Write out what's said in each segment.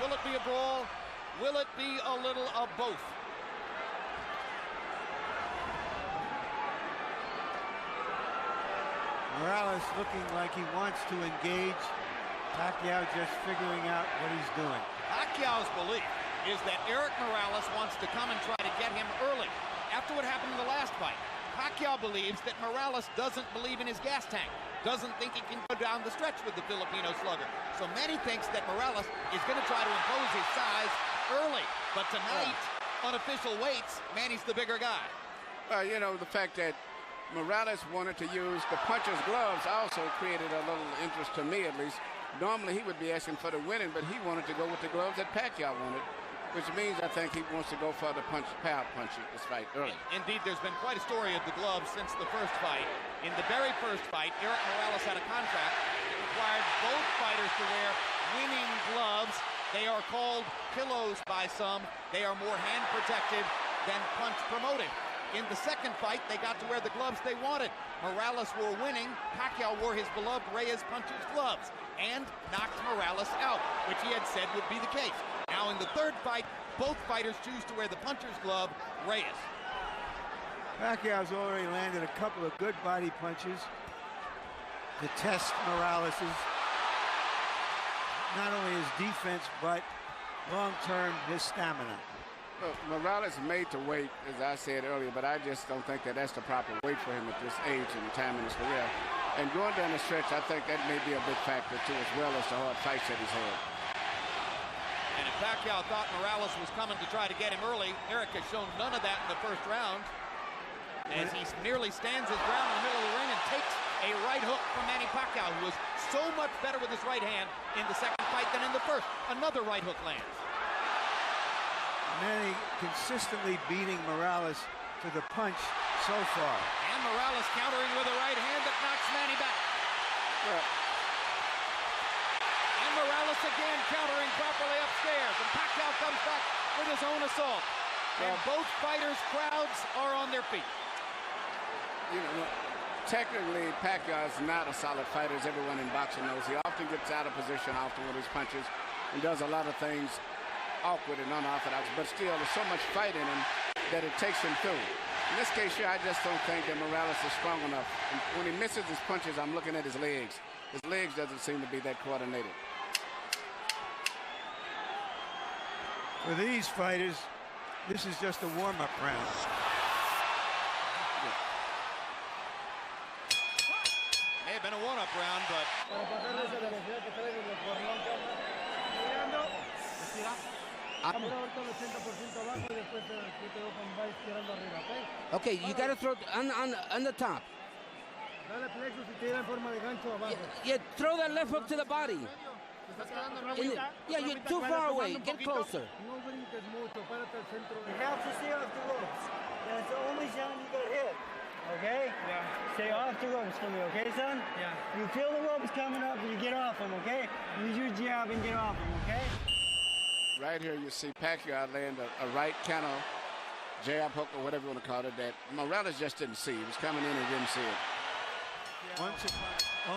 Will it be a brawl? Will it be a little of both? Morales looking like he wants to engage. Pacquiao just figuring out what he's doing. Pacquiao's belief is that Erik Morales wants to come and try to get him early. After what happened in the last fight, Pacquiao believes that Morales doesn't believe in his gas tank, doesn't think he can go down the stretch with the Filipino slugger. So Manny thinks that Morales is going to try to impose his size early. But tonight, on official weights, Manny's the bigger guy. You know, the fact that Morales wanted to use the puncher's gloves also created a little interest to me, at least. Normally, he would be asking for the winning, but he wanted to go with the gloves that Pacquiao wanted, which means I think he wants to go for the power punch this fight early. Indeed, there's been quite a story of the gloves since the first fight. In the very first fight, Erik Morales had a contract that required both fighters to wear winning gloves. They are called pillows by some. They are more hand protected than punch promoted. In the second fight, they got to wear the gloves they wanted. Morales wore winning. Pacquiao wore his beloved Reyes puncher's gloves and knocked Morales out, which he had said would be the case. Now in the third fight, both fighters choose to wear the puncher's glove, Reyes. Pacquiao's already landed a couple of good body punches to test Morales's, not only his defense, but long-term his stamina. Look, Morales made to wait, as I said earlier, but I just don't think that that's the proper weight for him at this age and time in his career. And going down the stretch, I think that may be a big factor, too, as well as the hard fights that he's had. And if Pacquiao thought Morales was coming to try to get him early, Erik has shown none of that in the first round, as he nearly stands his ground in the middle of the ring and takes a right hook from Manny Pacquiao, who was so much better with his right hand in the second fight than in the first. Another right hook lands. Manny consistently beating Morales to the punch so far. And Morales countering with a right hand that knocks Manny back. Yeah. And Morales again countering properly upstairs. And Pacquiao comes back with his own assault. And both fighters' crowds are on their feet. You know, technically, Pacquiao is not a solid fighter, as everyone in boxing knows. He often gets out of position often with his punches and does a lot of things awkward and unorthodox, but still there's so much fight in him that it takes him through. In this case here, I just don't think that Morales is strong enough. And when he misses his punches, I'm looking at his legs. His legs doesn't seem to be that coordinated. For these fighters, this is just a warm-up round. May have been a one-up round, but okay, you got to throw on the top. Yeah, throw that left hook to the body. Yeah, you're too far away. Get closer. You have to stay off the ropes. That's the only time you get hit. Okay? Yeah. Stay off the ropes for me, okay, son? Yeah. You feel the ropes coming up and you get off them, okay? Use your jab and get off them, okay? Right here, you see Pacquiao land a right counter jab hook or whatever you want to call it that Morales just didn't see. He was coming in and didn't see it. Once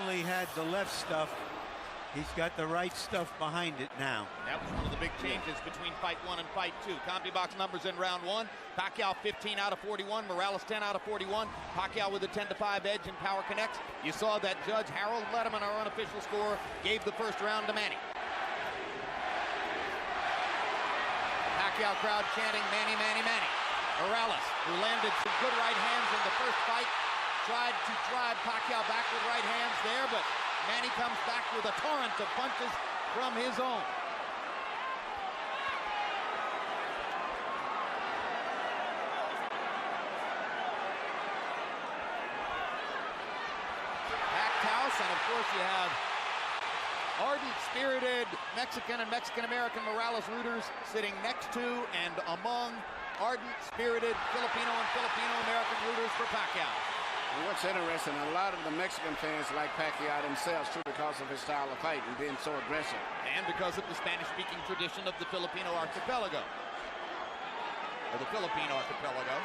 only had the left stuff. He's got the right stuff behind it now. that was one of the big changes between fight one and fight two. CompuBox numbers in round one. Pacquiao 15 out of 41. Morales 10 out of 41. Pacquiao with a 10-5 edge in Power Connects. You saw that Judge Harold Letterman, our unofficial scorer, gave the first round to Manny. Pacquiao crowd chanting, Manny, Manny, Manny. Morales, who landed some good right hands in the first fight, tried to drive Pacquiao back with right hands there, but Manny comes back with a torrent of punches from his own. Packed house, and of course you have ardent, spirited Mexican and Mexican-American Morales rooters sitting next to and among ardent, spirited Filipino and Filipino-American rooters for Pacquiao. And what's interesting, a lot of the Mexican fans like Pacquiao themselves, too, because of his style of fight and being so aggressive. And because of the Spanish-speaking tradition of the Filipino archipelago. Or the Philippine archipelago.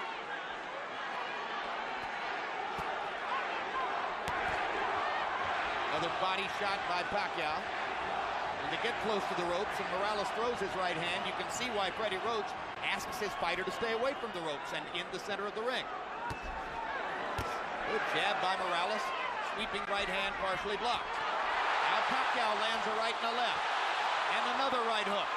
Another body shot by Pacquiao. When they get close to the ropes and Morales throws his right hand, you can see why Freddie Roach asks his fighter to stay away from the ropes and in the center of the ring. Good jab by Morales. Sweeping right hand partially blocked. Now Pacquiao lands a right and a left. And another right hook.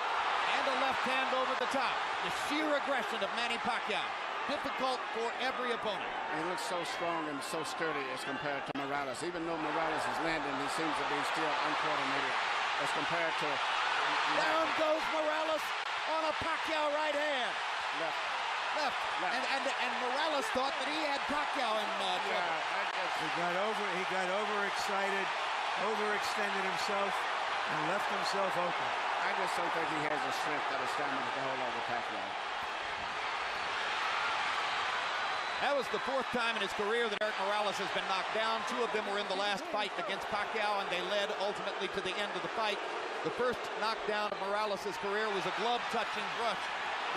And a left hand over the top. The sheer aggression of Manny Pacquiao. Difficult for every opponent. He looks so strong and so sturdy as compared to Morales. Even though Morales is landing, he seems to be still uncoordinated as compared to... Down goes Morales on a Pacquiao right hand. Left. And Morales thought that he had Pacquiao in trouble. He got overexcited, overextended himself, and left himself open. I just don't think he has the strength or the stamina to hold over Pacquiao. That was the 4th time in his career that Eric Morales has been knocked down. 2 of them were in the last fight against Pacquiao, and they led ultimately to the end of the fight. The first knockdown of Morales' career was a glove-touching brush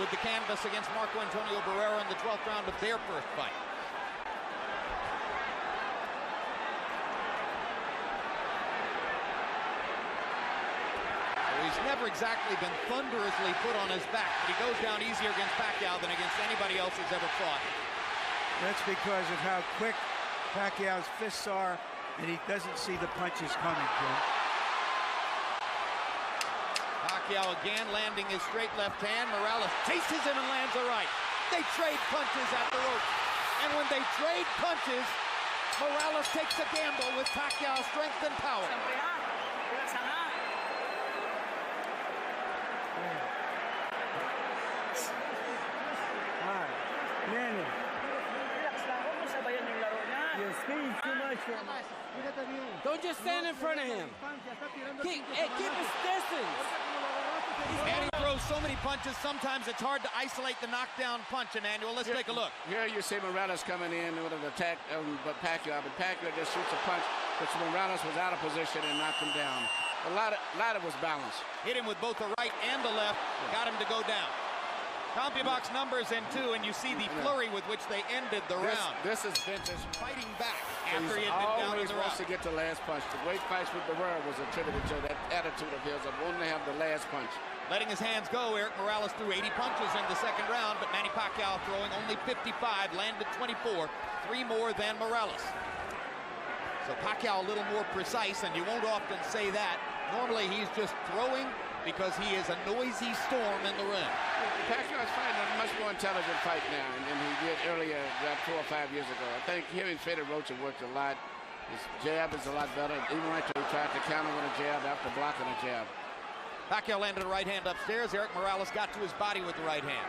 with the canvas against Marco Antonio Barrera in the 12th round of their first fight. He's never exactly been thunderously put on his back, but he goes down easier against Pacquiao than against anybody else he's ever fought. That's because of how quick Pacquiao's fists are, and he doesn't see the punches coming, Jim. Pacquiao again landing his straight left hand. Morales chases him and lands a right. They trade punches at the rope. And when they trade punches, Morales takes a gamble with Pacquiao's strength and power. Manny. Your speed's too much for him. Don't just stand in front of him. Keep his distance. Manny throws so many punches, sometimes it's hard to isolate the knockdown punch, Emmanuel. Let's take a look. Here you see Morales coming in with an attack, but Pacquiao just shoots a punch, but Morales was out of position and knocked him down. A lot of was balanced. Hit him with both the right and the left, got him to go down. CompuBox numbers in 2, and you see the flurry with which they ended the round. This is vintage. Fighting back after he had been down in the round. Always wants to get the last punch. The great fights with Barrera was attributed to that attitude of his of wanting to have the last punch. Letting his hands go, Eric Morales threw 80 punches in the second round, but Manny Pacquiao throwing only 55, landed 24, 3 more than Morales. So Pacquiao a little more precise, and you won't often say that. Normally he's just throwing because he is a noisy storm in the ring. Pacquiao is fighting a much more intelligent fight now than he did earlier, about 4 or 5 years ago. I think him and Freddie Roach have worked a lot. His jab is a lot better. Even right there, he tried to counter with a jab after blocking a jab. Pacquiao landed a right hand upstairs. Eric Morales got to his body with the right hand.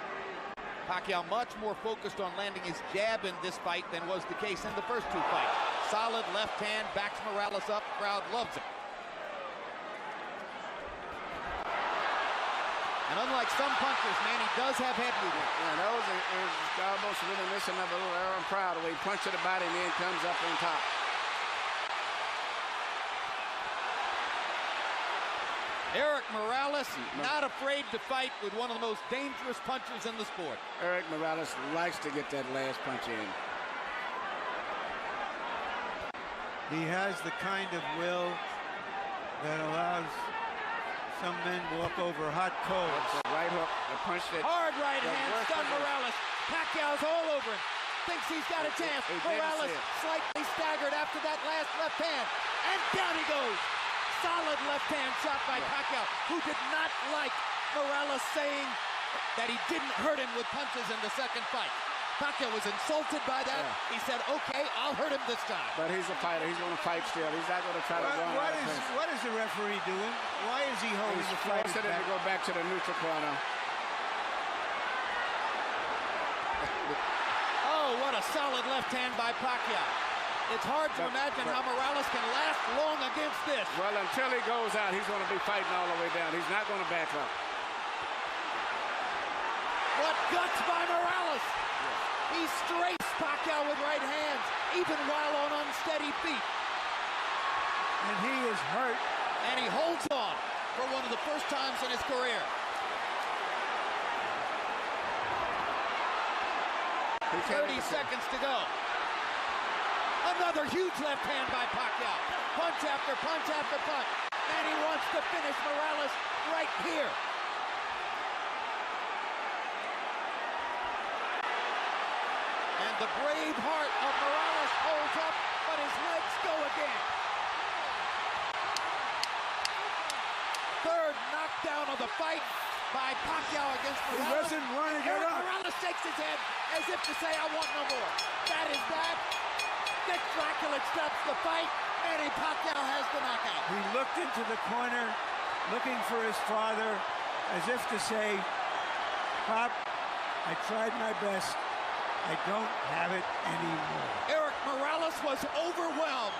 Pacquiao much more focused on landing his jab in this fight than was the case in the first 2 fights. Solid left hand, backs Morales up. Crowd loves it. And unlike some punchers, Manny does have head movement. Yeah, that was almost reminiscent of a little Aaron Proud, where he punched to the body and then comes up on top. Eric Morales, not afraid to fight with one of the most dangerous punchers in the sport. Eric Morales likes to get that last punch in. He has the kind of will that allows some men walk over hot coals. The right hook, the punch that... Hard right hand, stun Morales. Pacquiao's all over him. Thinks he's got a chance. Morales slightly staggered after that last left hand. And down he goes. Solid left hand shot by Pacquiao, who did not like Morales saying that he didn't hurt him with punches in the second fight. Pacquiao was insulted by that. He said, okay, I'll hurt him this time. But he's a fighter. He's going to fight still. He's not going to try to run out of things. What is the referee doing? Why is he holding the fight back? He's forcing him to go back to the neutral corner. Oh, what a solid left hand by Pacquiao. It's hard to imagine how Morales can last long against this. Well, until he goes out, he's going to be fighting all the way down. He's not going to back up. What guts by Morales! He strafes Pacquiao with right hands, even while on unsteady feet. And he is hurt. And he holds on for one of the first times in his career. 30 seconds to go. Another huge left hand by Pacquiao. Punch after punch after punch. Manny wants to finish Morales right here. And the brave heart of Morales holds up, but his legs go again. Third knockdown of the fight by Pacquiao against Morales. He doesn't want to get up. Morales shakes his head as if to say, I want no more. That is that. Dick Dracula stops the fight. Manny Pacquiao has the knockout. He looked into the corner, looking for his father, as if to say, Pop, I tried my best. I don't have it anymore. Eric Morales was overwhelmed.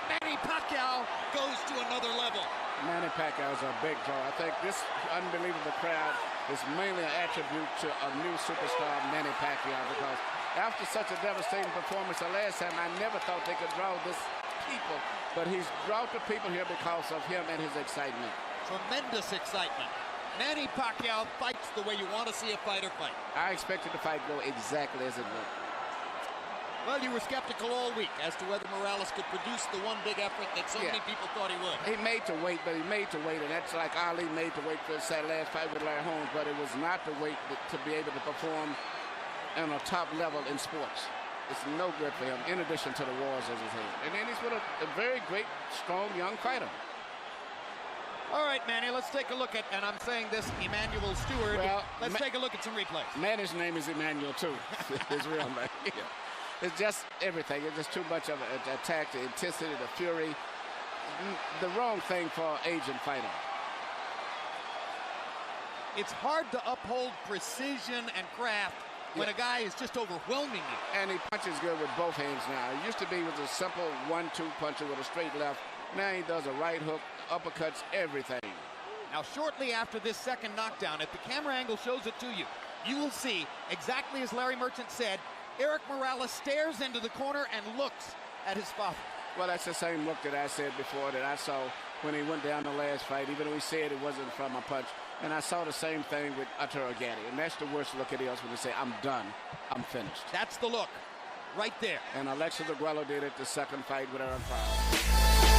Manny Pacquiao goes to another level. Manny Pacquiao is a big draw. I think this unbelievable crowd is mainly an attribute to a new superstar, Manny Pacquiao, because after such a devastating performance the last time, I never thought they could draw this people, but he's brought the people here because of him and his excitement. Tremendous excitement. Manny Pacquiao fights the way you want to see a fighter fight. I expected the fight to go exactly as it went. Well, you were skeptical all week as to whether Morales could produce the one big effort that so many people thought he would. He made to wait, but he made to wait, and that's like Ali made to wait for his last fight with Larry Holmes, but it was not to wait to be able to perform on a top level in sports. It's no good for him, in addition to the wars as his head. And then he's with a very great, strong, young fighter. All right, Manny, let's take a look at, and I'm saying this, Emmanuel Stewart. Well, let's take a look at some replays. Manny's name is Emmanuel, too. His real name. Yeah. It's just everything. It's just too much of an attack, the intensity, the fury. The wrong thing for an aging fighter. It's hard to uphold precision and craft when a guy is just overwhelming you. And he punches good with both hands now. It used to be with a simple 1-2 puncher with a straight left. Now he does a right hook, uppercuts, everything. Now, shortly after this second knockdown, if the camera angle shows it to you, you will see, exactly as Larry Merchant said, Eric Morales stares into the corner and looks at his father. Well, that's the same look that I said before that I saw when he went down the last fight, even though he said it wasn't from a punch. And I saw the same thing with Arturo Gatti. And that's the worst look it is when they say, I'm done, I'm finished. That's the look, right there. And Alexis Aguero did it the second fight with Aaron Pryor.